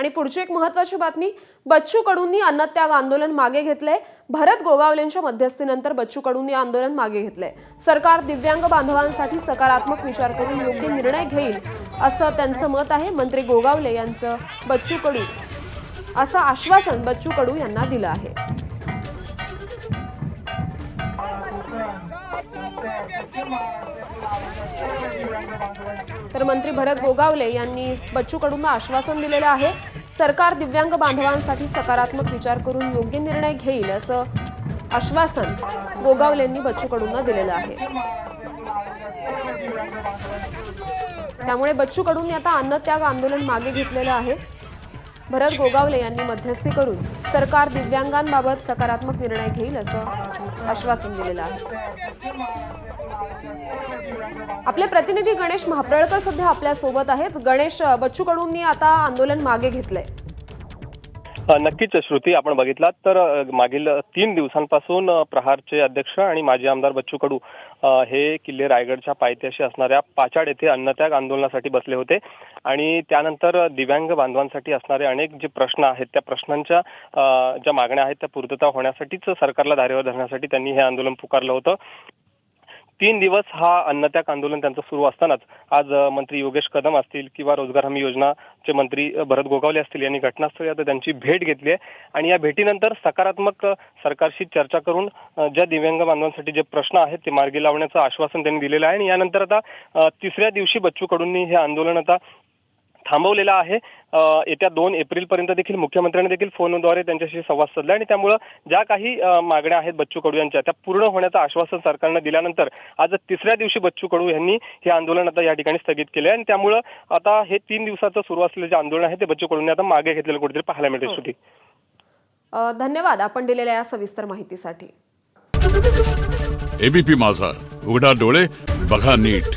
आणि पुढची एक महत्त्वाची बातमी, बच्चू कडूंनी अन्नत्याग आंदोलन मागे घेतले। भरत गोगावलेंच्या मध्यस्थीनंतर बच्चू कडूंनी आंदोलन मागे घेतले। सरकार दिव्यांग बांधवांसाठी सकारात्मक विचार करून योग्य निर्णय घेईल असं त्यांचं मत आहे। मंत्री गोगावले यांचं बच्चू कडू असं आश्वासन बच्चू कडू यांना दिलं आहे। तर मंत्री भरत गोगावले यांनी बच्चू कडूंना आश्वासन दिलेलं आहे। सरकार दिव्यांग बांधवांसाठी सकारात्मक विचार करून योग्य निर्णय घेईल असं आश्वासन गोगावलेंनी बच्चू कडूंना दिलेलं आहे। त्यामुळे बच्चू कडूंनी आता अन्नत्याग आंदोलन मागे घेतलेलं आहे। भरत गोगावले यांनी मध्यस्थी करून सरकार दिव्यांगांबाबत सकारात्मक निर्णय घेईल असं आश्वासन दिलेलं आहे। आपले प्रतिनिधी गणेश महाप्रळकर सध्या आपल्या सोबत आहेत। गणेश, बच्चू कडूंनी आता आंदोलन मागे घेतलंय। नक्कीच श्रुती, आपण बघितलात तर मागील 3 दिवसांपासून प्रहारचे अध्यक्ष आणि माजी आमदार बच्चू कडू हे किल्ले रायगडच्या पायथ्याशी असणाऱ्या पाचाड येथे अन्नत्याग आंदोलनासाठी बसले होते आणि त्यानंतर दिव्यांग बांधवांसाठी असणारे अनेक जे प्रश्न आहेत त्या प्रश्नांच्या ज्या मागण्या आहेत त्या पूर्तता होण्यासाठीच सरकारला धारेवर धरण्यासाठी त्यांनी हे आंदोलन पुकारलं होतं। 3 दिवस हा अन्नत्याग आंदोलन त्यांचं सुरू असतानाच आज मंत्री योगेश कदम असतील किंवा रोजगार हमी योजनाचे मंत्री भरत गोगावले असतील यांनी घटनास्थळी आता त्यांची भेट घेतली आहे आणि या भेटीनंतर सकारात्मक सरकारशी चर्चा करून ज्या दिव्यांग बांधवांसाठी जे प्रश्न आहेत ते मार्गी लावण्याचं आश्वासन त्यांनी दिलेलं आहे आणि यानंतर आता तिसऱ्या दिवशी बच्चू कडूंनी हे आंदोलन आता थांबवलेला आहे। येत्या 2 एप्रिलपर्यंत देखील मुख्यमंत्र्यांनी देखील फोनद्वारे त्यांच्याशी संवाद साधला आणि त्यामुळे ज्या काही मागण्या आहेत बच्चू कडू यांच्या त्या पूर्ण होण्याचं आश्वासन सरकारनं दिल्यानंतर आज तिसऱ्या दिवशी बच्चू कडू यांनी हे आंदोलन आता या ठिकाणी स्थगित केले आणि त्यामुळे आता हे 3 दिवसाचं सुरू असलेलं जे आंदोलन आहे ते बच्चू कडूंनी आता मागे घेतलेलं कुठेतरी पाहायला मिळते। श्रुती, धन्यवाद आपण दिलेल्या या सविस्तर माहितीसाठी। एबीपी माझा, उघडा डोळे बघा नीट।